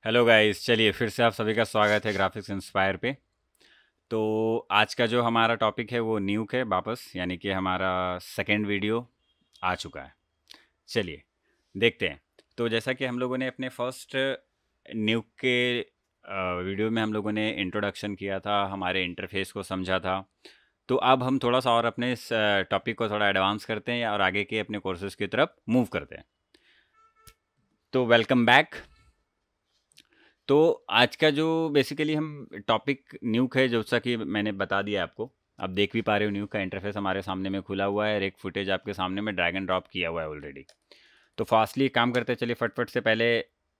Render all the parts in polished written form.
Hello guys, चलिए फिर से आप सभी का स्वागत है ग्राफिक्स इंस्पायर पे। तो आज का जो हमारा टॉपिक है वो न्यूक है वापस, यानी कि हमारा सेकंड वीडियो आ चुका है। चलिए देखते हैं। तो जैसा कि हम लोगों ने अपने फर्स्ट न्यूक के वीडियो में हम लोगों ने इंट्रोडक्शन किया था, हमारे इंटरफेस को समझा था। तो अब हम थोड़ा सा और अपने इस टॉपिक को थोड़ा एडवांस करते हैं और आगे के अपने कोर्सेज़ की तरफ मूव करते हैं। तो वेलकम बैक। तो आज का जो बेसिकली हम टॉपिक न्यूक है, जैसा कि मैंने बता दिया आपको। आप देख भी पा रहे हो न्यूक का इंटरफेस हमारे सामने में खुला हुआ है और एक फुटेज आपके सामने में ड्रैग एंड ड्रॉप किया हुआ है ऑलरेडी। तो फास्टली काम करते हैं, चलिए फटफट से पहले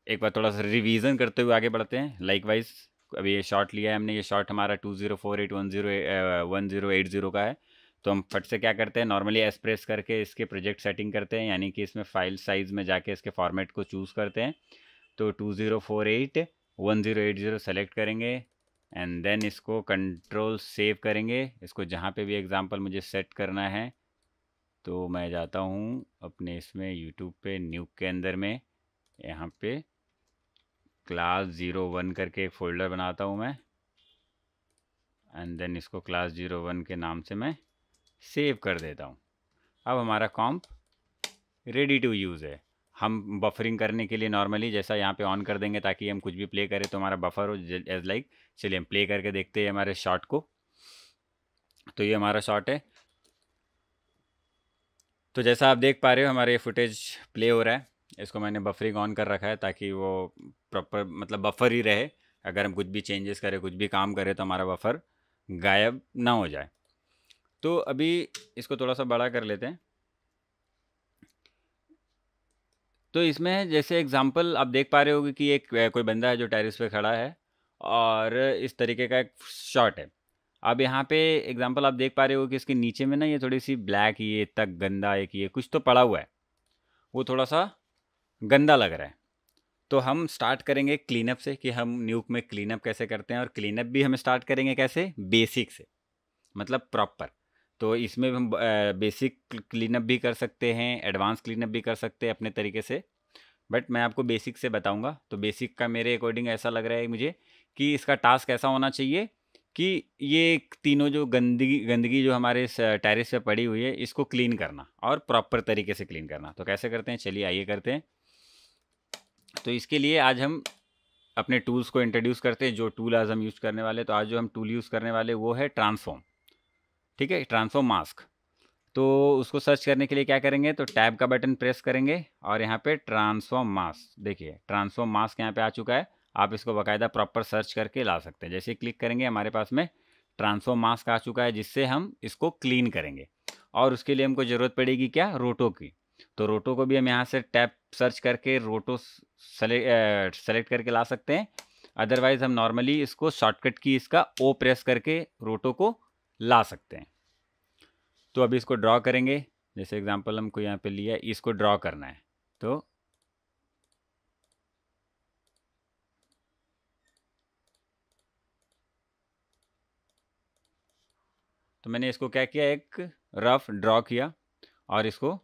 एक बार थोड़ा सा रिवीजन करते हुए आगे बढ़ते हैं। लाइक वाइज अभी ये शॉट लिया है हमने, ये शॉट हमारा 204810 का है। तो हम फट से क्या करते हैं, नॉर्मली एस प्रेस करके इसके प्रोजेक्ट सेटिंग करते हैं, यानी कि इसमें फाइल साइज़ में जाके इसके फॉर्मेट को चूज़ करते हैं। तो 20481080 सेलेक्ट करेंगे एंड देन इसको कंट्रोल सेव करेंगे। इसको जहाँ पे भी एग्जांपल मुझे सेट करना है, तो मैं जाता हूँ अपने इसमें यूट्यूब पे न्यूक के अंदर में, यहाँ पे class 01 करके एक फ़ोल्डर बनाता हूँ मैं एंड देन इसको class 01 के नाम से मैं सेव कर देता हूँ। अब हमारा कॉम्प रेडी टू यूज़ है। हम बफरिंग करने के लिए नॉर्मली जैसा यहाँ पे ऑन कर देंगे ताकि हम कुछ भी प्ले करें तो हमारा बफर हो एज लाइक। चलिए हम प्ले करके देखते हैं हमारे शॉट को। तो ये हमारा शॉट है। तो जैसा आप देख पा रहे हो हमारे फुटेज प्ले हो रहा है। इसको मैंने बफरिंग ऑन कर रखा है ताकि वो प्रॉपर मतलब बफर ही रहे। अगर हम कुछ भी चेंजेस करें, कुछ भी काम करें तो हमारा बफर गायब ना हो जाए। तो अभी इसको थोड़ा सा बड़ा कर लेते हैं। तो इसमें जैसे एग्जांपल आप देख पा रहे होगे कि एक कोई बंदा है जो टेरेस पे खड़ा है और इस तरीके का एक शॉट है। अब यहाँ पे एग्जांपल आप देख पा रहे हो कि इसके नीचे में ना ये थोड़ी सी ब्लैक, ये तक गंदा एक ये कुछ तो पड़ा हुआ है, वो थोड़ा सा गंदा लग रहा है। तो हम स्टार्ट करेंगे क्लीनअप से कि हम न्यूक में क्लीनअप कैसे करते हैं, और क्लीनअप भी हम स्टार्ट करेंगे कैसे, बेसिक से, मतलब प्रॉपर। तो इसमें हम बेसिक क्लीनअप भी कर सकते हैं, एडवांस क्लीनअप भी कर सकते हैं अपने तरीके से। बट मैं आपको बेसिक से बताऊंगा। तो बेसिक का मेरे अकॉर्डिंग ऐसा लग रहा है मुझे कि इसका टास्क ऐसा होना चाहिए कि ये तीनों जो गंदगी गंदगी जो हमारे इस टेरेस पे पड़ी हुई है इसको क्लीन करना और प्रॉपर तरीके से क्लीन करना। तो कैसे करते हैं, चलिए आइए करते हैं। तो इसके लिए आज हम अपने टूल्स को इंट्रोड्यूस करते हैं। जो टूल आज हम यूज़ करने वाले, तो आज जो हम टूल यूज़ करने वाले वो है ट्रांसफॉर्म। ठीक है, ट्रांसफॉर्म मास्क। तो उसको सर्च करने के लिए क्या करेंगे, तो टैब का बटन प्रेस करेंगे और यहाँ पे ट्रांसफॉर्म मास्क, देखिए ट्रांसफॉर्म मास्क यहाँ पे आ चुका है। आप इसको बाकायदा प्रॉपर सर्च करके ला सकते हैं। जैसे ही क्लिक करेंगे हमारे पास में ट्रांसफॉर्म मास्क आ चुका है, जिससे हम इसको क्लीन करेंगे। और उसके लिए हमको ज़रूरत पड़ेगी क्या, रोटो की। तो रोटो को भी हम यहाँ से टैब सर्च करके रोटो सेलेक्ट करके ला सकते हैं। अदरवाइज़ हम नॉर्मली इसको शॉर्टकट की इसका ओ प्रेस करके रोटो को ला सकते हैं। तो अभी इसको ड्रॉ करेंगे। जैसे एग्जांपल हमको यहाँ पे लिया, इसको ड्रॉ करना है। तो मैंने इसको क्या किया, एक रफ ड्रॉ किया और इसको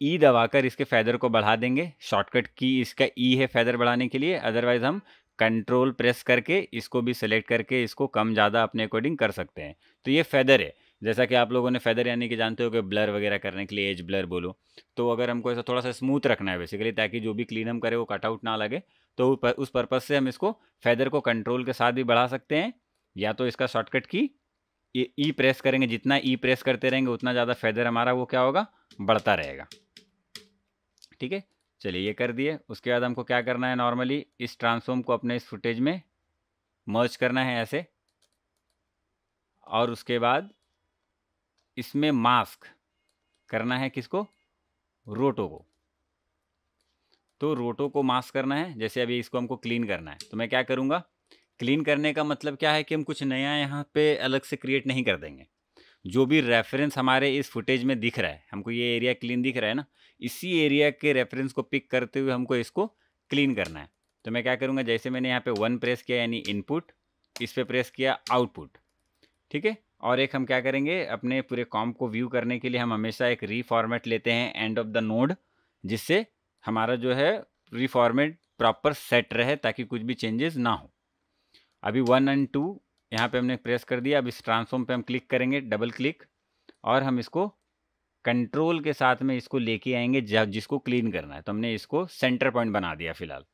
ई दबाकर इसके फेदर को बढ़ा देंगे। शॉर्टकट की इसका ई है फेदर बढ़ाने के लिए। अदरवाइज हम कंट्रोल प्रेस करके इसको भी सिलेक्ट करके इसको कम ज़्यादा अपने अकॉर्डिंग कर सकते हैं। तो ये फेदर है। जैसा कि आप लोगों ने फेदर यानी कि जानते हो कि ब्लर वगैरह करने के लिए एज ब्लर बोलो। तो अगर हमको ऐसा थोड़ा सा स्मूथ रखना है बेसिकली, ताकि जो भी क्लीन हम करें वो कटआउट ना लगे, तो उस पर्पज़ से हम इसको फेदर को कंट्रोल के साथ भी बढ़ा सकते हैं। या तो इसका शॉर्टकट की ई प्रेस करेंगे, जितना ई प्रेस करते रहेंगे उतना ज़्यादा फेदर हमारा वो क्या होगा, बढ़ता रहेगा। ठीक है, चलिए ये कर दिए। उसके बाद हमको क्या करना है, नॉर्मली इस ट्रांसफॉर्म को अपने इस फुटेज में मर्ज करना है ऐसे। और उसके बाद इसमें मास्क करना है किसको, रोटो को। तो रोटो को मास्क करना है। जैसे अभी इसको हमको क्लीन करना है, तो मैं क्या करूँगा, क्लीन करने का मतलब क्या है कि हम कुछ नया यहाँ पे अलग से क्रिएट नहीं कर देंगे। जो भी रेफरेंस हमारे इस फुटेज में दिख रहा है, हमको ये एरिया क्लीन दिख रहा है ना, इसी एरिया के रेफरेंस को पिक करते हुए हमको इसको क्लीन करना है। तो मैं क्या करूँगा, जैसे मैंने यहाँ पे 1 प्रेस किया यानी इनपुट, इस पे प्रेस किया आउटपुट। ठीक है, और एक हम क्या करेंगे, अपने पूरे कॉम्प को व्यू करने के लिए हम हमेशा एक रीफॉर्मेट लेते हैं एंड ऑफ द नोड, जिससे हमारा जो है रीफॉर्मेट प्रॉपर सेट रहे ताकि कुछ भी चेंजेस ना हो। अभी 1 एंड 2 यहाँ पे हमने प्रेस कर दिया। अब इस ट्रांसफॉर्म पे हम क्लिक करेंगे, डबल क्लिक, और हम इसको कंट्रोल के साथ में इसको लेके आएंगे जिसको क्लीन करना है। तो हमने इसको सेंटर पॉइंट बना दिया फिलहाल।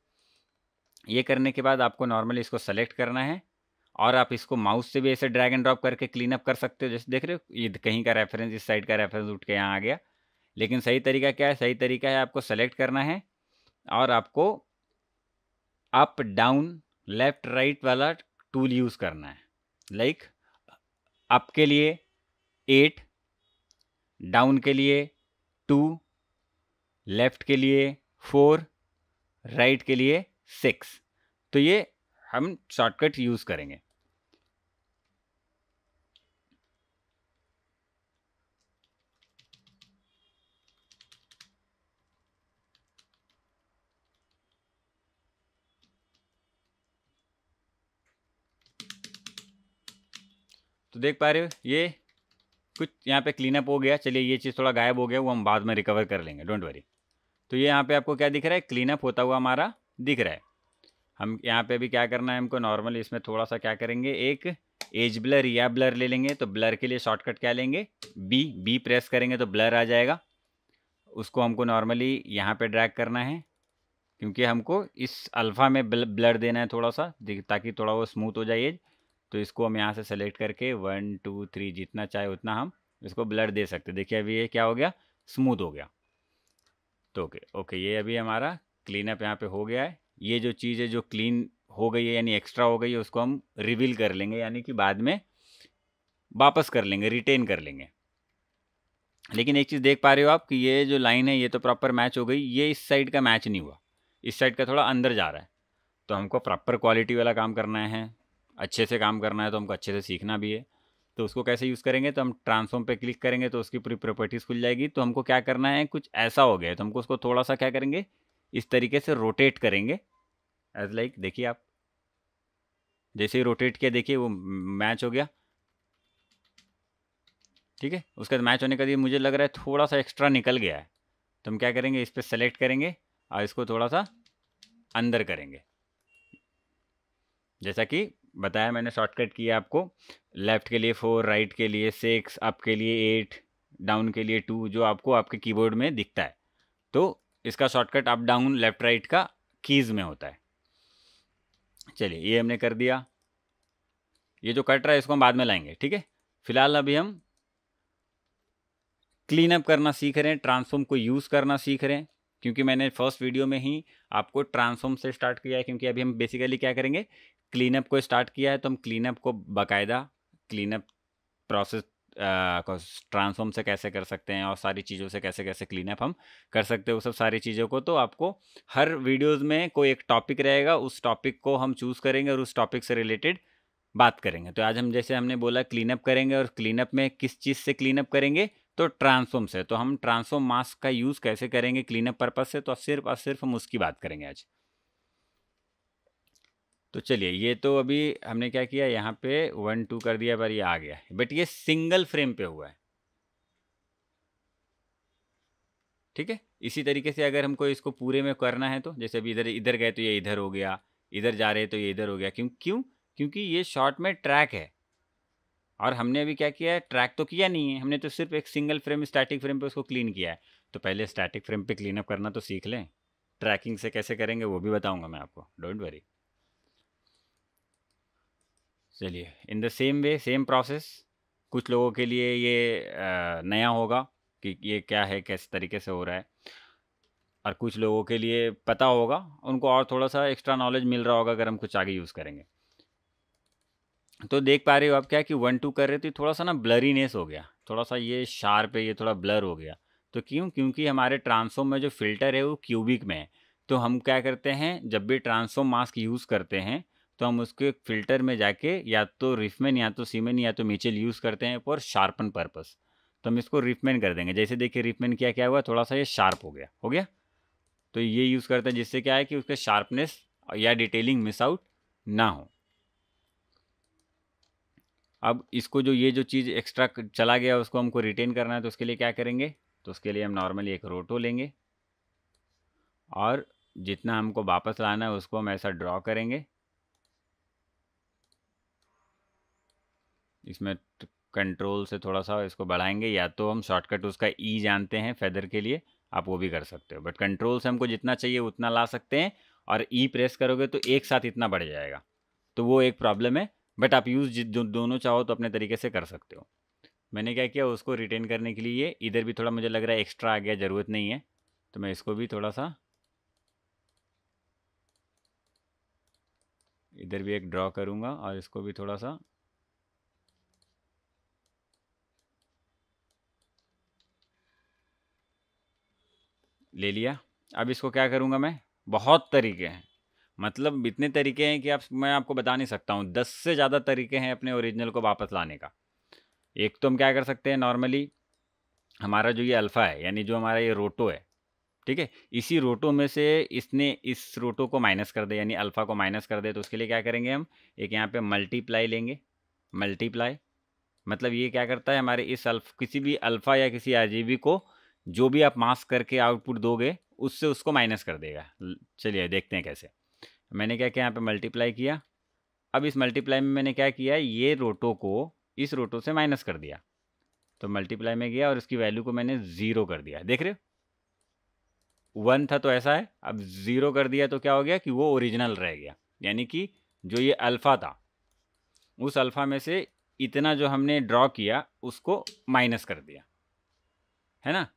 ये करने के बाद आपको नॉर्मली इसको सेलेक्ट करना है और आप इसको माउस से भी ऐसे ड्रैग एंड ड्रॉप करके क्लीन अप कर सकते हो। जैसे देख रहे हो, ये कहीं का रेफरेंस, इस साइड का रेफरेंस उठ के यहाँ आ गया। लेकिन सही तरीका क्या है? सही तरीका है आपको सेलेक्ट करना है और आपको अप डाउन लेफ्ट राइट वाला टूल यूज़ करना है। लाइक अप के लिए 8, डाउन के लिए 2, लेफ्ट के लिए 4, राइट के लिए 6। तो ये हम शॉर्टकट यूज़ करेंगे। तो देख पा रहे हो ये कुछ यहाँ पे क्लीन अप हो गया। चलिए ये चीज़ थोड़ा गायब हो गया, वो हम बाद में रिकवर कर लेंगे, डोंट वरी। तो ये यहाँ पे आपको क्या दिख रहा है? क्लीन अप होता हुआ हमारा दिख रहा है। हम यहाँ पे भी क्या करना है हमको, नॉर्मली इसमें थोड़ा सा क्या करेंगे, एक एज ब्लर या ब्लर ले लेंगे। तो ब्लर के लिए शॉर्टकट क्या लेंगे? बी प्रेस करेंगे तो ब्लर आ जाएगा। उसको हमको नॉर्मली यहाँ पे ड्रैग करना है क्योंकि हमको इस अल्फ़ा में ब्लर देना है थोड़ा सा, ताकि थोड़ा वो स्मूथ हो जाए। तो इसको हम यहाँ से सेलेक्ट करके 1 2 3 जितना चाहे उतना हम इसको ब्लर दे सकते हैं। देखिए अभी ये क्या हो गया? स्मूथ हो गया। तो ओके ये अभी हमारा क्लीन अप यहाँ पे हो गया है। ये जो चीज़ है जो क्लीन हो गई है यानी एक्स्ट्रा हो गई है, उसको हम रिवील कर लेंगे, यानी कि बाद में वापस कर लेंगे, रिटेन कर लेंगे। लेकिन एक चीज़ देख पा रहे हो आप कि ये जो लाइन है ये तो प्रॉपर मैच हो गई, ये इस साइड का मैच नहीं हुआ, इस साइड का थोड़ा अंदर जा रहा है। तो हमको प्रॉपर क्वालिटी वाला काम करना है, अच्छे से काम करना है, तो हमको अच्छे से सीखना भी है। तो उसको कैसे यूज़ करेंगे? तो हम ट्रांसफॉर्म पे क्लिक करेंगे तो उसकी पूरी प्रॉपर्टीज़ खुल जाएगी। तो हमको क्या करना है, कुछ ऐसा हो गया है तो हमको उसको थोड़ा सा क्या करेंगे, इस तरीके से रोटेट करेंगे। एज लाइक देखिए आप, जैसे ही रोटेट किया देखिए वो मैच हो गया। ठीक है, उसके बाद मैच होने के बाद मुझे लग रहा है थोड़ा सा एक्स्ट्रा निकल गया है। तो हम क्या करेंगे, इस पर सेलेक्ट करेंगे और इसको थोड़ा सा अंदर करेंगे। जैसा कि बताया मैंने, शॉर्टकट किया आपको, लेफ़्ट के लिए 4, राइट के लिए 6, अप के लिए 8, डाउन के लिए 2, जो आपको आपके कीबोर्ड में दिखता है। तो इसका shortcut up down left right का कीज़ में होता है। चलिए ये हमने कर दिया। ये जो कट रहा है इसको हम बाद में लाएंगे, ठीक है। फिलहाल अभी हम क्लीन अप करना सीख रहे हैं, ट्रांसफॉर्म को यूज़ करना सीख रहे हैं। क्योंकि मैंने फर्स्ट वीडियो में ही आपको ट्रांसफॉर्म से स्टार्ट किया है, क्योंकि अभी हम बेसिकली क्या करेंगे, क्लीन अप को स्टार्ट किया है। तो हम क्लीन अप को बाकायदा क्लीन अप प्रोसेस को ट्रांसफॉर्म से कैसे कर सकते हैं और सारी चीज़ों से कैसे कैसे क्लीन अप हम कर सकते हैं, वो सब सारी चीज़ों को तो आपको हर वीडियोज़ में कोई एक टॉपिक रहेगा, उस टॉपिक को हम चूज़ करेंगे और उस टॉपिक से रिलेटेड बात करेंगे। तो आज हम, जैसे हमने बोला, क्लीन अप करेंगे, और क्लीन अप में किस चीज़ से क्लीन अप करेंगे? तो ट्रांसफॉर्म से। तो हम ट्रांसफॉर्म मास्क का यूज़ कैसे करेंगे क्लीन अप पर्पज़ से, तो सिर्फ और सिर्फ हम उसकी बात करेंगे आज। तो चलिए, ये तो अभी हमने क्या किया, यहाँ पे 1 2 कर दिया, पर ये आ गया है, बट ये सिंगल फ्रेम पे हुआ है। ठीक है, इसी तरीके से अगर हमको इसको पूरे में करना है, तो जैसे अभी इधर इधर गए तो ये इधर हो गया, इधर जा रहे तो ये इधर हो गया। क्यों? क्योंकि ये शॉर्ट में ट्रैक है, और हमने अभी क्या किया है, ट्रैक तो किया नहीं है, हमने तो सिर्फ एक सिंगल फ्रेम, स्टैटिक फ्रेम पे उसको क्लीन किया है। तो पहले स्टैटिक फ्रेम पे क्लीन अप करना तो सीख लें। ट्रैकिंग से कैसे करेंगे वो भी बताऊंगा मैं आपको, डोंट वरी। चलिए, in the same way, same process. कुछ लोगों के लिए ये नया होगा कि ये क्या है, किस तरीके से हो रहा है, और कुछ लोगों के लिए पता होगा, उनको और थोड़ा सा एक्स्ट्रा नॉलेज मिल रहा होगा अगर हम कुछ आगे यूज़ करेंगे। तो देख पा रहे हो आप क्या कि 1 2 कर रहे थे, थोड़ा सा ना ब्लरीनेस हो गया, थोड़ा सा ये शार्प है, ये थोड़ा ब्लर हो गया। तो क्यों? क्योंकि हमारे ट्रांसफॉर्म में जो फिल्टर है वो क्यूबिक में है। तो हम क्या करते हैं, जब भी ट्रांसफॉर्म मास्क यूज़ करते हैं तो हम उसके फिल्टर में जाके या तो रिफमेन या तो सीमेन या तो मिचेल यूज़ करते हैं फॉर शार्पन पर्पस। तो हम इसको रिफमेन कर देंगे। जैसे देखिए रिफमेन किया, क्या हुआ, थोड़ा सा ये शार्प हो गया। तो ये यूज़ करते हैं जिससे क्या है कि उसका शार्पनेस या डिटेलिंग मिस आउट ना हो। अब इसको ये जो चीज़ एक्स्ट्रा चला गया उसको हमको रिटेन करना है, तो उसके लिए क्या करेंगे, तो उसके लिए हम नॉर्मली एक रोटो लेंगे और जितना हमको वापस लाना है उसको हम ऐसा ड्रॉ करेंगे। इसमें कंट्रोल से थोड़ा सा इसको बढ़ाएंगे, या तो हम शॉर्टकट उसका ई जानते हैं फेदर के लिए, आप वो भी कर सकते हो, बट कंट्रोल से हमको जितना चाहिए उतना ला सकते हैं, और ई प्रेस करोगे तो एक साथ इतना बढ़ जाएगा, तो वो एक प्रॉब्लम है। बट आप यूज़ दोनों चाहो तो अपने तरीके से कर सकते हो। मैंने क्या किया, उसको रिटेन करने के लिए इधर भी थोड़ा मुझे लग रहा है एक्स्ट्रा आ गया, ज़रूरत नहीं है, तो मैं इसको भी थोड़ा सा इधर भी एक ड्रॉ करूँगा, और इसको भी थोड़ा सा ले लिया। अब इसको क्या करूँगा मैं, बहुत तरीके हैं, मतलब इतने तरीके हैं कि आप, मैं आपको बता नहीं सकता हूँ, 10 से ज़्यादा तरीके हैं अपने ओरिजिनल को वापस लाने का। एक तो हम क्या कर सकते हैं, नॉर्मली हमारा जो ये अल्फ़ा है, यानी जो हमारा ये रोटो है, ठीक है, इसी रोटो में से इसने इस रोटो को माइनस कर दे, यानी अल्फ़ा को माइनस कर दे, तो उसके लिए क्या करेंगे हम, एक यहाँ पे मल्टीप्लाई लेंगे। मल्टीप्लाई मतलब ये क्या करता है, हमारे इस किसी भी अल्फ़ा या किसी आरजीबी को जो भी आप मास्क करके आउटपुट दोगे उससे उसको माइनस कर देगा। चलिए देखते हैं कैसे। मैंने क्या किया, यहाँ पे मल्टीप्लाई किया। अब इस मल्टीप्लाई में मैंने क्या किया, ये रोटो को इस रोटो से माइनस कर दिया, तो मल्टीप्लाई में गया और इसकी वैल्यू को मैंने 0 कर दिया। देख रहे हो, 1 था तो ऐसा है, अब 0 कर दिया तो क्या हो गया कि वो ओरिजिनल रह गया, यानी कि जो ये अल्फ़ा था उस अल्फ़ा में से इतना जो हमने ड्रॉ किया उसको माइनस कर दिया, है ना।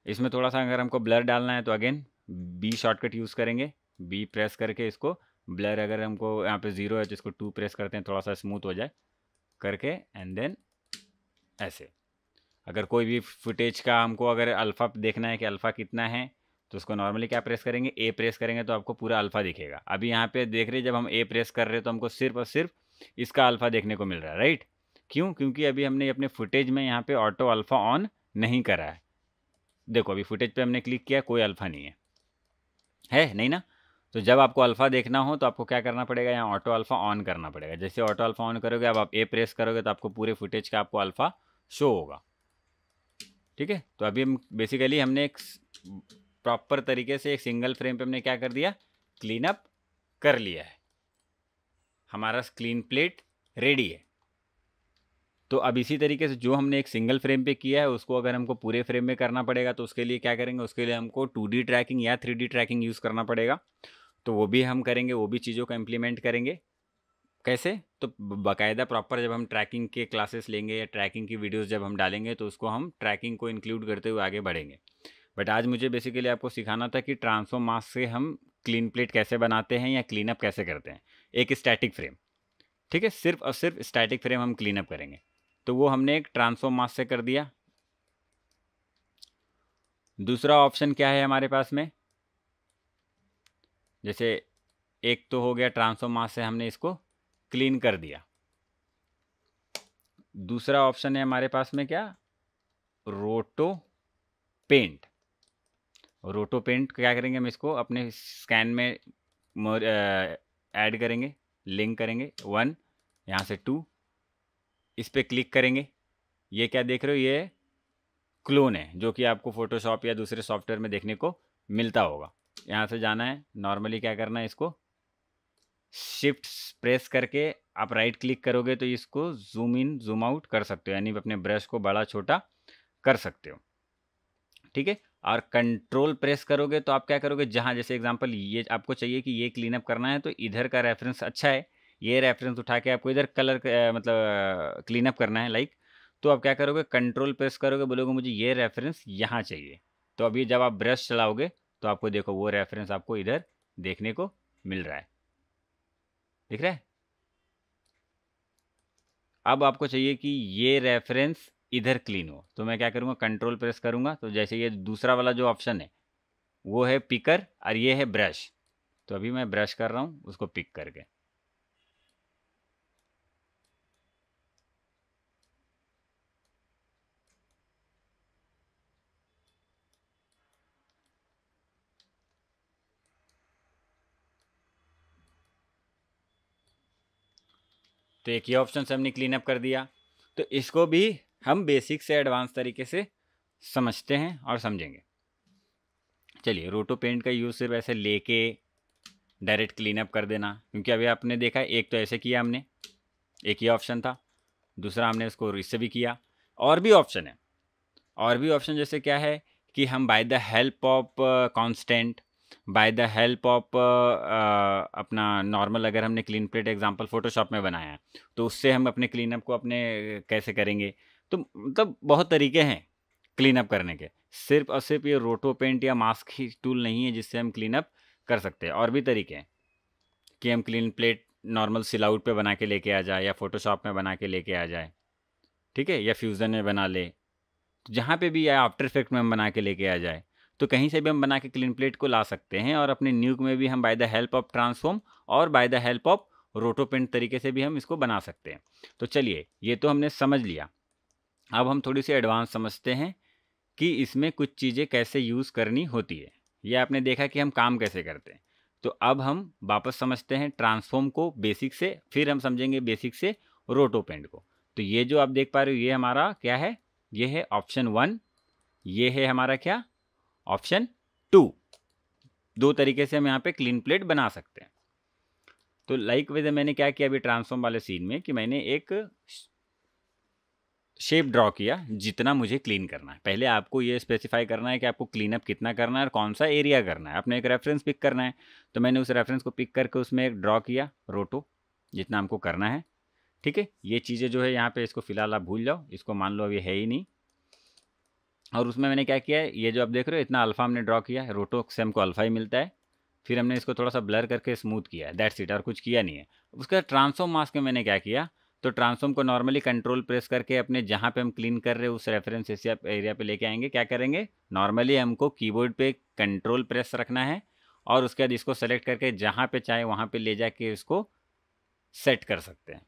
इसमें थोड़ा सा अगर हमको ब्लर डालना है तो अगेन बी शॉर्टकट यूज़ करेंगे, बी प्रेस करके इसको ब्लर, अगर हमको यहाँ पे 0 है तो इसको 2 प्रेस करते हैं, थोड़ा सा स्मूथ हो जाए करके, एंड देन ऐसे। अगर कोई भी फुटेज का हमको अगर अल्फ़ा देखना है कि अल्फ़ा कितना है, तो उसको नॉर्मली क्या प्रेस करेंगे, ए प्रेस करेंगे तो आपको पूरा अल्फ़ा दिखेगा। अभी यहाँ पे देख रहे हैं जब हम ए प्रेस कर रहे हैं तो हमको सिर्फ और सिर्फ इसका अल्फ़ा देखने को मिल रहा है, राइट। क्यों, क्योंकि अभी हमने अपने फुटेज में यहाँ पे ऑटो अल्फ़ा ऑन नहीं करा है। देखो अभी फुटेज पे हमने क्लिक किया, कोई अल्फ़ा नहीं है नहीं ना। तो जब आपको अल्फ़ा देखना हो तो आपको क्या करना पड़ेगा, यहाँ ऑटो अल्फ़ा ऑन करना पड़ेगा। जैसे ऑटो अल्फ़ा ऑन करोगे, अब आप ए प्रेस करोगे तो आपको पूरे फुटेज का आपको अल्फ़ा शो होगा, ठीक है। तो अभी हम बेसिकली हमने एक प्रॉपर तरीके से एक सिंगल फ्रेम पे हमने क्या कर दिया, क्लीन अप कर लिया है, हमारा क्लीन प्लेट रेडी है। तो अब इसी तरीके से जो हमने एक सिंगल फ्रेम पे किया है उसको अगर हमको पूरे फ्रेम में करना पड़ेगा तो उसके लिए क्या करेंगे, उसके लिए हमको 2D ट्रैकिंग या 3D ट्रैकिंग यूज़ करना पड़ेगा। तो वो भी हम करेंगे, वो भी चीज़ों का इम्प्लीमेंट करेंगे। कैसे, तो बाकायदा प्रॉपर जब हम ट्रैकिंग के क्लासेस लेंगे या ट्रैकिंग की वीडियोस जब हम डालेंगे तो उसको हम ट्रैकिंग को इंक्लूड करते हुए आगे बढ़ेंगे। बट आज मुझे बेसिकली आपको सिखाना था कि ट्रांसफॉर्म मास्क से हम क्लीन प्लेट कैसे बनाते हैं या क्लीन अप कैसे करते हैं एक स्टैटिक फ्रेम, ठीक है। सिर्फ और सिर्फ स्टैटिक फ्रेम हम क्लीन अप करेंगे, तो वो हमने एक ट्रांसफॉर्म मास्क से कर दिया। दूसरा ऑप्शन क्या है हमारे पास में, जैसे एक तो हो गया ट्रांसफॉर्म मास्क से हमने इसको क्लीन कर दिया, दूसरा ऑप्शन है हमारे पास में क्या, रोटो पेंट। रोटो पेंट क्या करेंगे, हम इसको अपने स्कैन में ऐड करेंगे, लिंक करेंगे 1, यहाँ से 2, इस पर क्लिक करेंगे। ये क्या देख रहे हो, ये क्लोन है जो कि आपको फोटोशॉप या दूसरे सॉफ्टवेयर में देखने को मिलता होगा। यहाँ से जाना है, नॉर्मली क्या करना है, इसको शिफ्ट प्रेस करके आप राइट क्लिक करोगे तो इसको जूम इन जूम आउट कर सकते हो, यानी अपने ब्रश को बड़ा छोटा कर सकते हो, ठीक है। और कंट्रोल प्रेस करोगे तो आप क्या करोगे, जहाँ जैसे एग्जांपल ये आपको चाहिए कि ये क्लीन अप करना है तो इधर का रेफरेंस अच्छा है, ये रेफरेंस उठा के आपको इधर कलर मतलब क्लीन अप करना है लाइक, तो आप क्या करोगे, कंट्रोल प्रेस करोगे, बोलोगे मुझे ये रेफरेंस यहाँ चाहिए, तो अभी जब आप ब्रश चलाओगे तो आपको देखो वो रेफरेंस आपको इधर देखने को मिल रहा है, दिख रहा है। अब आपको चाहिए कि ये रेफरेंस इधर क्लीन हो, तो मैं क्या करूँगा, कंट्रोल प्रेस करूँगा, तो जैसे ये दूसरा वाला जो ऑप्शन है वो है पिकर और ये है ब्रश, तो अभी मैं ब्रश कर रहा हूँ उसको पिक करके। तो एक ये ऑप्शन से हमने क्लीन अप कर दिया, तो इसको भी हम बेसिक से एडवांस तरीके से समझते हैं और समझेंगे। चलिए रोटो पेंट का यूज़ सिर्फ ऐसे लेके डायरेक्ट क्लीन अप कर देना, क्योंकि अभी आपने देखा एक तो ऐसे किया हमने, एक ही ऑप्शन था, दूसरा हमने इसको इससे भी किया, और भी ऑप्शन है। और भी ऑप्शन जैसे क्या है कि हम bye the help of constant, bye the help of अपना नॉर्मल, अगर हमने क्लीन प्लेट एग्जांपल फोटोशॉप में बनाया है तो उससे हम अपने क्लीन अप को अपने कैसे करेंगे। तो मतलब बहुत तरीके हैं क्लीन अप करने के, सिर्फ और सिर्फ ये रोटो पेंट या मास्क ही टूल नहीं है जिससे हम क्लीन अप कर सकते हैं। और भी तरीके हैं कि हम क्लीन प्लेट नॉर्मल सिलाउट पे बना के लेके आ जाए, या फोटोशॉप में बना के लेके आ जाए, ठीक है, या फ्यूज़न में बना ले, तो जहाँ पे भी या आफ्टर इफेक्ट में हम बना के लेके आ जाए, तो कहीं से भी हम बना के क्लीन प्लेट को ला सकते हैं। और अपने न्यूक में भी हम bye the help of transform और बाय द हेल्प ऑफ रोटो पेंट तरीके से भी हम इसको बना सकते हैं। तो चलिए ये तो हमने समझ लिया, अब हम थोड़ी सी एडवांस समझते हैं कि इसमें कुछ चीज़ें कैसे यूज़ करनी होती है। ये आपने देखा कि हम काम कैसे करते हैं। तो अब हम वापस समझते हैं ट्रांसफॉर्म को बेसिक से, फिर हम समझेंगे बेसिक से रोटो पेंट को। तो ये जो आप देख पा रहे हो ये हमारा क्या है, ये है ऑप्शन 1, ये है हमारा क्या, ऑप्शन 2। दो तरीके से हम यहाँ पे क्लीन प्लेट बना सकते हैं। तो लाइक वैसे मैंने क्या किया अभी ट्रांसफॉर्म वाले सीन में कि मैंने एक शेप ड्रॉ किया जितना मुझे क्लीन करना है। पहले आपको ये स्पेसिफाई करना है कि आपको क्लीन अप कितना करना है और कौन सा एरिया करना है, आपने एक रेफरेंस पिक करना है। तो मैंने उस रेफरेंस को पिक करके उसमें एक ड्रॉ किया रोटो, जितना हमको करना है, ठीक है। ये चीज़ें जो है यहाँ पे इसको फिलहाल आप भूल जाओ, इसको मान लो अब ये है ही नहीं। और उसमें मैंने क्या किया है, ये जो आप देख रहे हो इतना अल्फ़ा हमने ड्रॉ किया है, रोटो से हमको अल्फ़ा ही मिलता है। फिर हमने इसको थोड़ा सा ब्लर करके स्मूथ किया है, दैट्स इट, और कुछ किया नहीं है। उसका ट्रांसफॉर्म मास्क में मैंने क्या किया, तो ट्रांसफॉर्म को नॉर्मली कंट्रोल प्रेस करके अपने जहाँ पे हम क्लीन कर रहे हैं उस रेफरेंस एरिया पे लेके आएंगे। क्या करेंगे, नॉर्मली हमको कीबोर्ड पे कंट्रोल प्रेस रखना है और उसके बाद इसको सेलेक्ट करके जहाँ पे चाहे वहाँ पे ले जाके इसको सेट कर सकते हैं।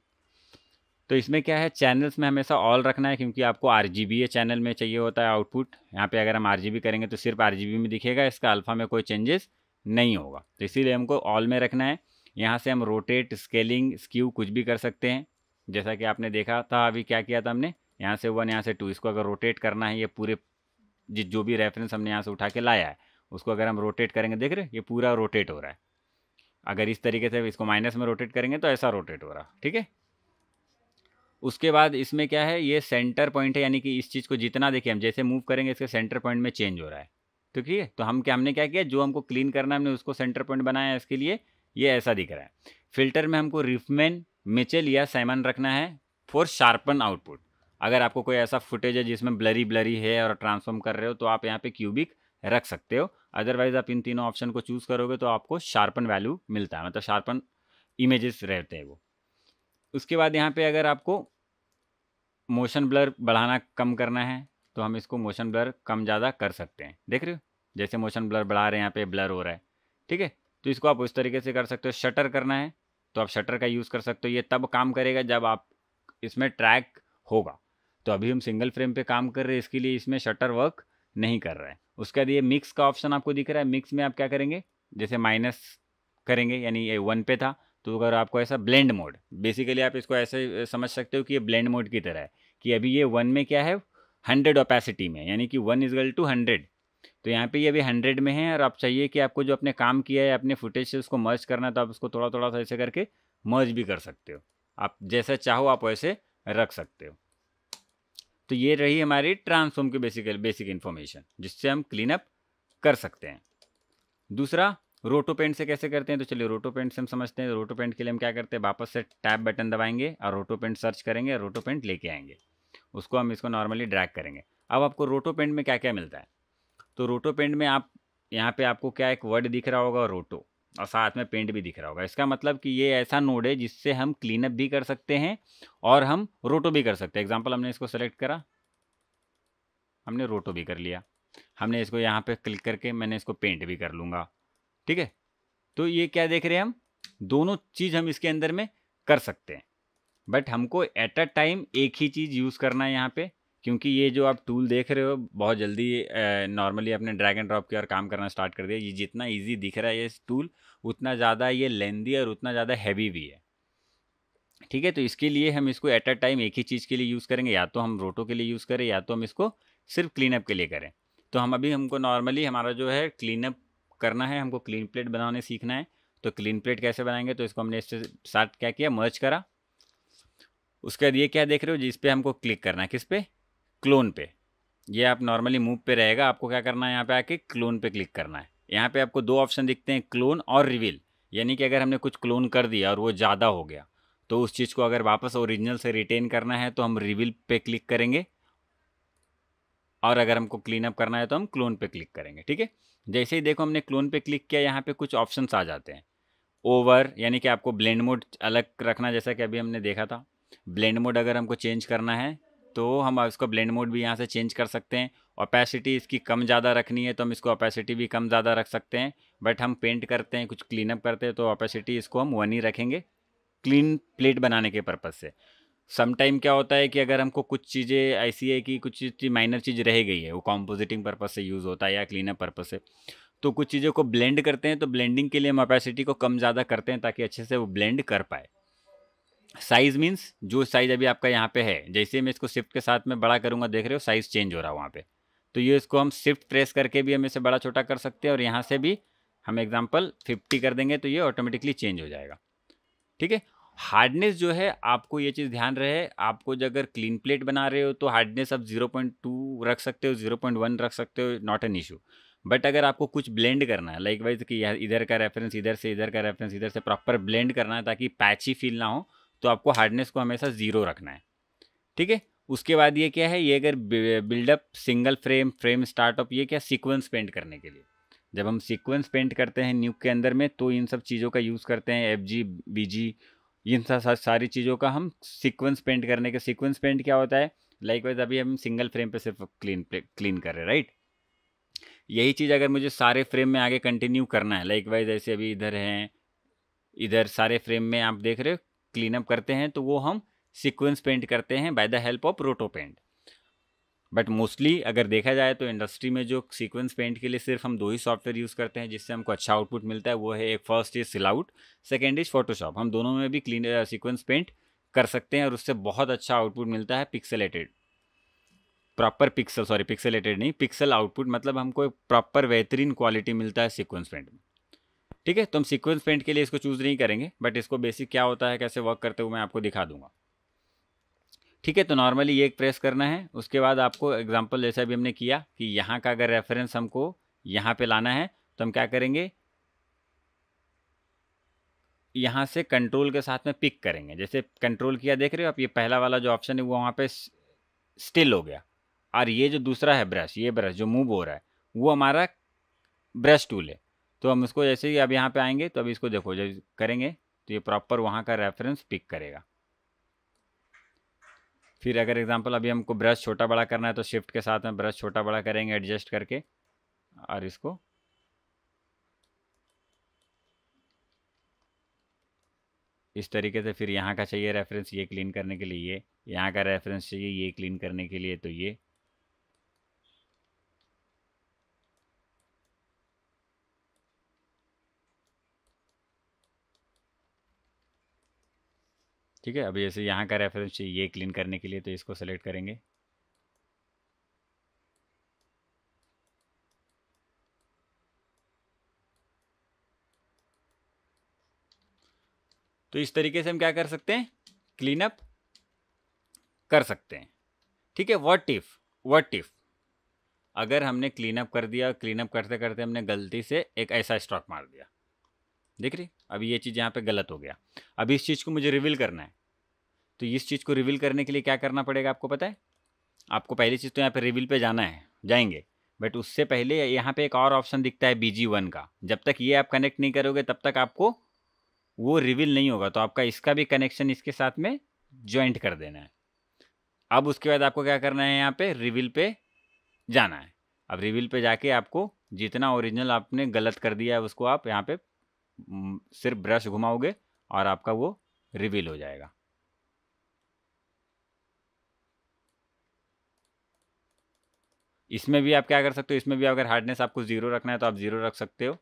तो इसमें क्या है, चैनल्स में हमेशा ऑल रखना है, क्योंकि आपको RGB चैनल में चाहिए होता है आउटपुट। यहाँ पे अगर हम RGB करेंगे तो सिर्फ RGB में दिखेगा, इसका अल्फ़ा में कोई चेंजेस नहीं होगा, तो इसीलिए हमको ऑल में रखना है। यहाँ से हम रोटेट, स्केलिंग, स्क्यू कुछ भी कर सकते हैं। जैसा कि आपने देखा था अभी क्या किया था हमने, यहाँ से 1 यहाँ से 2, इसको अगर रोटेट करना है, ये पूरे जो भी रेफरेंस हमने यहाँ से उठा के लाया है उसको अगर हम रोटेट करेंगे, देख रहे ये पूरा रोटेट हो रहा है। अगर इस तरीके से इसको माइनस में रोटेट करेंगे तो ऐसा रोटेट हो रहा, ठीक है। उसके बाद इसमें क्या है, ये सेंटर पॉइंट है, यानी कि इस चीज़ को जितना देखिए हम जैसे मूव करेंगे इसके सेंटर पॉइंट में चेंज हो रहा है, तो ठीक है। तो हमने क्या किया, जो हमको क्लीन करना है हमने उसको सेंटर पॉइंट बनाया है, इसके लिए ये ऐसा दिख रहा है। फिल्टर में हमको रिफमैन, मिचेल या सैमन रखना है फॉर शार्पन आउटपुट। अगर आपको कोई ऐसा फुटेज है जिसमें ब्लरी है और ट्रांसफॉर्म कर रहे हो तो आप यहाँ पे क्यूबिक रख सकते हो। अदरवाइज आप इन तीनों ऑप्शन को चूज़ करोगे तो आपको शार्पन वैल्यू मिलता है, मतलब शार्पन इमेजेस रहते हैं वो। उसके बाद यहाँ पे अगर आपको मोशन ब्लर बढ़ाना कम करना है तो हम इसको मोशन ब्लर कम ज़्यादा कर सकते हैं, देख रहे हो जैसे मोशन ब्लर बढ़ा रहे हैं यहाँ पे ब्लर हो रहा है, ठीक है। तो इसको आप उस तरीके से कर सकते हो। शटर करना है तो आप शटर का यूज़ कर सकते हो, ये तब काम करेगा जब आप इसमें ट्रैक होगा। तो अभी हम सिंगल फ्रेम पे काम कर रहे हैं, इसके लिए इसमें शटर वर्क नहीं कर रहा है। उसके बाद ये मिक्स का ऑप्शन आपको दिख रहा है, मिक्स में आप क्या करेंगे, जैसे माइनस करेंगे यानी ये 1 पे था, तो अगर आपको ऐसा ब्लेंड मोड, बेसिकली आप इसको ऐसे समझ सकते हो कि ये ब्लेंड मोड की तरह है कि अभी ये 1 में क्या है, 100 ओपेसिटी में, यानी कि 1 इजगल टू 100। तो यहाँ पे ये अभी 100 में है और आप चाहिए कि आपको जो अपने काम किया है अपने फुटेज से उसको मर्ज करना है, तो आप उसको थोड़ा थोड़ा सा ऐसे करके मर्ज भी कर सकते हो, आप जैसा चाहो आप वैसे रख सकते हो। तो ये रही हमारी ट्रांसफॉर्म की बेसिक इन्फॉर्मेशन जिससे हम क्लीन अप कर सकते हैं। दूसरा, रोटो पेंट से कैसे करते हैं, तो चलिए रोटो पेंट से हम समझते हैं। रोटो पेंट के लिए हम क्या करते हैं, वापस से टैब बटन दबाएंगे और रोटो पेंट सर्च करेंगे और रोटो पेंट लेके आएंगे, उसको हम इसको नॉर्मली ड्रैग करेंगे। अब आपको रोटो पेंट में क्या क्या मिलता है, तो रोटो पेंट में आप यहाँ पे आपको क्या एक वर्ड दिख रहा होगा रोटो, और साथ में पेंट भी दिख रहा होगा। इसका मतलब कि ये ऐसा नोड है जिससे हम क्लीन अप भी कर सकते हैं और हम रोटो भी कर सकते हैं। एग्जाम्पल हमने इसको सेलेक्ट करा, हमने रोटो भी कर लिया, हमने इसको यहाँ पे क्लिक करके मैंने इसको पेंट भी कर लूँगा, ठीक है। तो ये क्या देख रहे हैं हम, दोनों चीज़ हम इसके अंदर में कर सकते हैं, बट हमको एट अ टाइम एक ही चीज़ यूज़ करना है यहाँ पे, क्योंकि ये जो आप टूल देख रहे हो बहुत जल्दी नॉर्मली अपने ड्रैग एंड ड्रॉप की और काम करना स्टार्ट कर दिया। ये जितना इजी दिख रहा है ये टूल, उतना ज़्यादा ये लेंदी और उतना ज़्यादा हैवी भी है, ठीक है। तो इसके लिए हम इसको एट अ टाइम एक ही चीज़ के लिए यूज़ करेंगे, या तो हम रोटो के लिए यूज़ करें या तो हम इसको सिर्फ क्लीन अप के लिए करें। तो हमको नॉर्मली हमारा जो है क्लीनअप करना है, हमको क्लीन प्लेट बनाने सीखना है। तो क्लीन प्लेट कैसे बनाएंगे, तो इसको हमने इससे साथ क्या किया, मर्ज करा। उसके बाद ये क्या देख रहे हो, जिस पे हमको क्लिक करना है, किस पे, क्लोन पे। ये आप नॉर्मली मूव पे रहेगा, आपको क्या करना है, यहाँ पे आके क्लोन पे क्लिक करना है। यहाँ पे आपको दो ऑप्शन दिखते हैं, क्लोन और रिवील। यानी कि अगर हमने कुछ क्लोन कर दिया और वो ज़्यादा हो गया, तो उस चीज़ को अगर वापस ओरिजिनल से रिटेन करना है तो हम रिवील पे क्लिक करेंगे, और अगर हमको क्लीन अप करना है तो हम क्लोन पे क्लिक करेंगे। ठीक है, जैसे ही देखो हमने क्लोन पे क्लिक किया, यहाँ पे कुछ ऑप्शंस आ जाते हैं। ओवर यानी कि आपको ब्लेंड मोड अलग रखना, जैसा कि अभी हमने देखा था। ब्लेंड मोड अगर हमको चेंज करना है तो हम इसको ब्लेंड मोड भी यहाँ से चेंज कर सकते हैं। ओपेसिटी इसकी कम ज़्यादा रखनी है तो हम इसको ओपेसिटी भी कम ज़्यादा रख सकते हैं। बट हम पेंट करते हैं, कुछ क्लीनअप करते हैं, तो ओपेसिटी इसको हम 1 ही रखेंगे, क्लीन प्लेट बनाने के पर्पज़ से। सम टाइम क्या होता है कि अगर हमको कुछ चीज़ें ऐसी है कि कुछ चीज़ माइनर चीज़ रह गई है, वो कॉम्पोजिटिंग पर्पज़ से यूज़ होता है या क्लीनअप पर्पज़ से, तो कुछ चीज़ों को ब्लेंड करते हैं, तो ब्लेंडिंग के लिए हम ओपेसिटी को कम ज़्यादा करते हैं ताकि अच्छे से वो ब्लेंड कर पाए। साइज़ मीन्स जो साइज़ अभी आपका यहाँ पे है, जैसे मैं इसको शिफ्ट के साथ में बड़ा करूँगा, देख रहे हो साइज़ चेंज हो रहा है वहाँ पे। तो ये इसको हम शिफ्ट प्रेस करके भी हम इसे बड़ा छोटा कर सकते हैं, और यहाँ से भी हम एग्जाम्पल 50 कर देंगे तो ये ऑटोमेटिकली चेंज हो जाएगा। ठीक है, हार्डनेस जो है, आपको ये चीज़ ध्यान रहे, आपको जो अगर क्लीन प्लेट बना रहे हो तो हार्डनेस आप 0.2 रख सकते हो, 0.1 रख सकते हो, नॉट एन इशू। बट अगर आपको कुछ ब्लेंड करना है, लाइक वाइज कि इधर का रेफरेंस इधर से, इधर का रेफरेंस इधर से, प्रॉपर ब्लेंड करना है ताकि पैची फील ना हो, तो आपको हार्डनेस को हमेशा 0 रखना है। ठीक है, उसके बाद ये क्या है, ये अगर buildup single frame, frame startup, ये क्या, सीक्वेंस पेंट करने के लिए। जब हम सीक्वेंस पेंट करते हैं न्यूक के अंदर में, तो इन सब चीज़ों का यूज़ करते हैं, FG BG, इन सारी चीज़ों का हम सीक्वेंस पेंट करने के। सीक्वेंस पेंट क्या होता है, लाइक वाइज अभी हम सिंगल फ्रेम पे सिर्फ क्लीन कर रहे हैं, राइट। यही चीज़ अगर मुझे सारे फ्रेम में आगे कंटिन्यू करना है, लाइक वाइज ऐसे अभी इधर हैं, इधर सारे फ्रेम में आप देख रहे हो क्लीन अप करते हैं, तो वो हम सीक्वेंस पेंट करते हैं बाय द हेल्प ऑफ रोटो पेंट। बट मोस्टली अगर देखा जाए तो इंडस्ट्री में जो सीक्वेंस पेंट के लिए सिर्फ हम 2 ही सॉफ्टवेयर यूज़ करते हैं जिससे हमको अच्छा आउटपुट मिलता है, वो है, एक first is silhouette, second is Photoshop. हम दोनों में भी क्लीन सीक्वेंस पेंट कर सकते हैं और उससे बहुत अच्छा आउटपुट मिलता है, pixelated, proper pixel, sorry pixelated नहीं, पिक्सल आउटपुट, मतलब हमको एक प्रॉपर बेहतरीन क्वालिटी मिलता है सीक्वेंस पेंट में। ठीक है, तो हम सीक्वेंस पेंट के लिए इसको चूज़ नहीं करेंगे, बट इसको बेसिक क्या होता है, कैसे वर्क करते हुए मैं आपको दिखा दूंगा। ठीक है, तो नॉर्मली ये एक प्रेस करना है। उसके बाद आपको एग्जांपल जैसा भी हमने किया कि यहाँ का अगर रेफरेंस हमको यहाँ पे लाना है, तो हम क्या करेंगे, यहाँ से कंट्रोल के साथ में पिक करेंगे। जैसे कंट्रोल किया, देख रहे हो आप, ये पहला वाला जो ऑप्शन है वो वहाँ पे स्टिल हो गया, और ये जो दूसरा है ब्रश, ये ब्रश जो मूव हो रहा है, वो हमारा ब्रश टूल है। तो हम इसको जैसे ही अब यहाँ पे आएंगे, तो अभी इसको देखो जब करेंगे तो ये प्रॉपर वहाँ का रेफरेंस पिक करेगा। फिर अगर एग्जांपल अभी हमको ब्रश छोटा बड़ा करना है, तो शिफ्ट के साथ में ब्रश छोटा बड़ा करेंगे एडजस्ट करके, और इसको इस तरीके से। फिर यहाँ का चाहिए रेफरेंस ये क्लीन करने के लिए, ये यहाँ का रेफरेंस चाहिए ये क्लीन करने के लिए, तो ये। ठीक है, अभी जैसे यहाँ का रेफरेंस चाहिए ये क्लीन करने के लिए, तो इसको सेलेक्ट करेंगे। तो इस तरीके से हम क्या कर सकते हैं, क्लीन अप कर सकते हैं। ठीक है, व्हाट इफ अगर हमने क्लीन अप कर दिया, क्लीन अप करते करते हमने गलती से एक ऐसा स्ट्रोक मार दिया, देख रही, अभी ये चीज़ यहाँ पे गलत हो गया। अभी इस चीज़ को मुझे रिवील करना है, तो इस चीज़ को रिवील करने के लिए क्या करना पड़ेगा, आपको पता है। आपको पहली चीज़ तो यहाँ पे रिवील पे जाना है, जाएंगे, बट उससे पहले यहाँ पे एक और ऑप्शन दिखता है BG1 का। जब तक ये आप कनेक्ट नहीं करोगे तब तक आपको वो रिवील नहीं होगा, तो आपका इसका भी कनेक्शन इसके साथ में ज्वाइंट कर देना है। अब उसके बाद आपको क्या करना है, यहाँ पे रिवील पे जाना है। अब रिवील पे जाके आपको जितना ओरिजिनल आपने गलत कर दिया है उसको आप यहाँ पे सिर्फ ब्रश घुमाओगे और आपका वो रिवील हो जाएगा। इसमें भी आप क्या कर सकते हो, इसमें भी अगर हार्डनेस आपको 0 रखना है तो आप 0 रख सकते हो,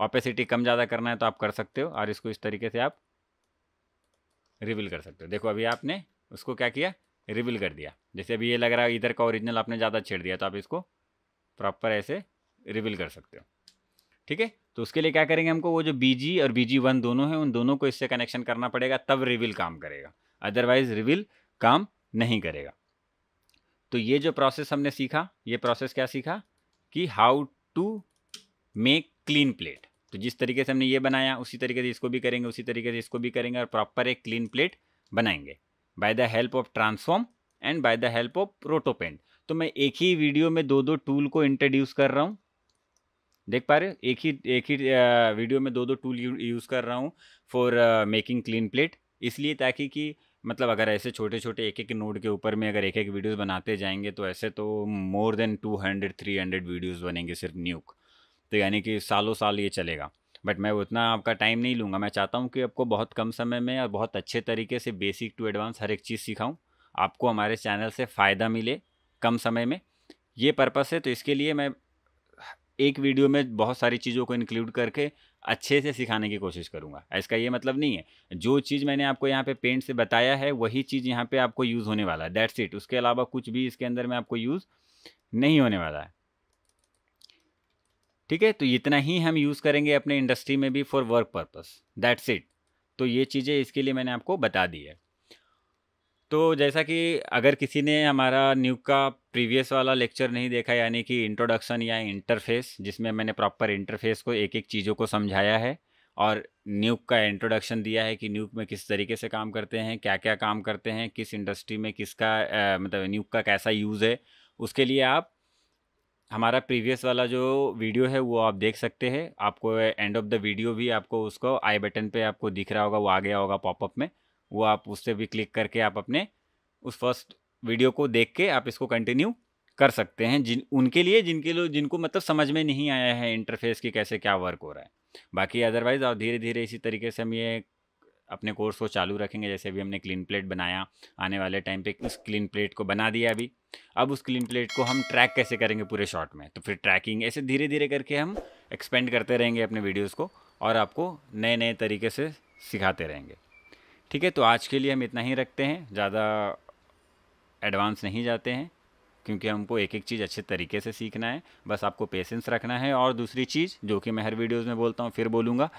ऑपेसिटी कम ज़्यादा करना है तो आप कर सकते हो, और इसको इस तरीके से आप रिवील कर सकते हो। देखो अभी आपने उसको क्या किया, रिवील कर दिया। जैसे अभी ये लग रहा है इधर का ओरिजिनल आपने ज़्यादा छेड़ दिया, तो आप इसको प्रॉपर ऐसे रिवील कर सकते हो। ठीक है, तो उसके लिए क्या करेंगे, हमको वो जो BG और BG1 दोनों हैं उन दोनों को इससे कनेक्शन करना पड़ेगा, तब रिवील काम करेगा, अदरवाइज रिवील काम नहीं करेगा। तो ये जो प्रोसेस हमने सीखा, ये प्रोसेस क्या सीखा कि how to make clean plate. तो जिस तरीके से हमने ये बनाया उसी तरीके से इसको भी करेंगे, उसी तरीके से इसको भी करेंगे और प्रॉपर एक क्लीन प्लेट बनाएंगे by the help of transform and by the help of Rotopaint. तो मैं एक ही वीडियो में दो टूल को इंट्रोड्यूस कर रहा हूँ, देख पा रहे हो, एक ही वीडियो में दो टूल यूज़ कर रहा हूँ फॉर मेकिंग क्लीन प्लेट, इसलिए ताकि कि मतलब अगर ऐसे छोटे छोटे एक एक नोड के ऊपर में अगर एक एक वीडियोस बनाते जाएंगे तो ऐसे तो मोर देन 200-300 वीडियोस बनेंगे सिर्फ न्यूक, तो यानी कि सालों साल ये चलेगा। बट मैं उतना आपका टाइम नहीं लूँगा, मैं चाहता हूँ कि आपको बहुत कम समय में और बहुत अच्छे तरीके से बेसिक टू एडवांस हर एक चीज़ सिखाऊँ, आपको हमारे चैनल से फ़ायदा मिले कम समय में, ये पर्पस है। तो इसके लिए मैं एक वीडियो में बहुत सारी चीज़ों को इंक्लूड करके अच्छे से सिखाने की कोशिश करूँगा। इसका ये मतलब नहीं है जो चीज़ मैंने आपको यहाँ पे पेंट से बताया है वही चीज़ यहाँ पे आपको यूज़ होने वाला है, दैट्स इट। उसके अलावा कुछ भी इसके अंदर में आपको यूज़ नहीं होने वाला है। ठीक है, तो इतना ही हम यूज़ करेंगे अपने इंडस्ट्री में भी for work purpose, that's it. तो ये चीज़ें इसके लिए मैंने आपको बता दी है। तो जैसा कि अगर किसी ने हमारा न्यूक का प्रीवियस वाला लेक्चर नहीं देखा, यानी कि इंट्रोडक्शन या इंटरफेस, जिसमें मैंने प्रॉपर इंटरफेस को एक एक चीज़ों को समझाया है और न्यूक का इंट्रोडक्शन दिया है कि न्यूक में किस तरीके से काम करते हैं, क्या क्या काम करते हैं, किस इंडस्ट्री में किसका मतलब न्यूक का कैसा यूज़ है, उसके लिए आप हमारा प्रीवियस वाला जो वीडियो है वो आप देख सकते हैं। आपको एंड ऑफ द वीडियो भी आपको उसको आई बटन पे आपको दिख रहा होगा, वो आ गया होगा पॉपअप में, वो आप उससे भी क्लिक करके आप अपने उस फर्स्ट वीडियो को देख के आप इसको कंटिन्यू कर सकते हैं, उनके लिए जिनको मतलब समझ में नहीं आया है इंटरफेस की कैसे क्या वर्क हो रहा है। बाकी अदरवाइज़ और धीरे धीरे इसी तरीके से हम ये अपने कोर्स को चालू रखेंगे। जैसे अभी हमने क्लीन प्लेट बनाया, आने वाले टाइम पे उस क्लीन प्लेट को बना दिया अभी, अब उस क्लीन प्लेट को हम ट्रैक कैसे करेंगे पूरे शॉट में, तो फिर ट्रैकिंग ऐसे धीरे धीरे करके हम एक्सपेंड करते रहेंगे अपने वीडियोस को और आपको नए नए तरीके से सिखाते रहेंगे। ठीक है, तो आज के लिए हम इतना ही रखते हैं, ज़्यादा एडवांस नहीं जाते हैं क्योंकि हमको एक एक चीज़ अच्छे तरीके से सीखना है, बस आपको पेशेंस रखना है। और दूसरी चीज़ जो कि मैं हर वीडियोज़ में बोलता हूँ, फिर बोलूँगा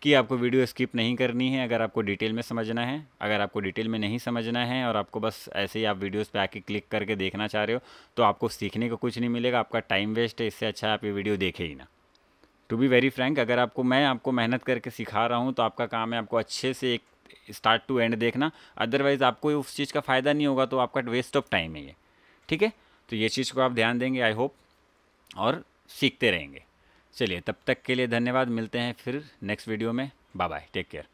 कि आपको वीडियो स्किप नहीं करनी है अगर आपको डिटेल में समझना है। अगर आपको डिटेल में नहीं समझना है और आपको बस ऐसे ही आप वीडियोस पे आके क्लिक करके देखना चाह रहे हो तो आपको सीखने को कुछ नहीं मिलेगा, आपका टाइम वेस्ट है। इससे अच्छा आप ये वीडियो देखे ही ना। टू बी वेरी फ्रैंक, अगर मैं आपको मेहनत करके सिखा रहा हूँ तो आपका काम है आपको अच्छे से एक स्टार्ट टू एंड देखना, अदरवाइज़ आपको उस चीज़ का फ़ायदा नहीं होगा, तो आपका वेस्ट ऑफ टाइम है ये। ठीक है, तो ये चीज़ को आप ध्यान देंगे आई होप, और सीखते रहेंगे। चलिए, तब तक के लिए धन्यवाद, मिलते हैं फिर नेक्स्ट वीडियो में। Bye bye, take care.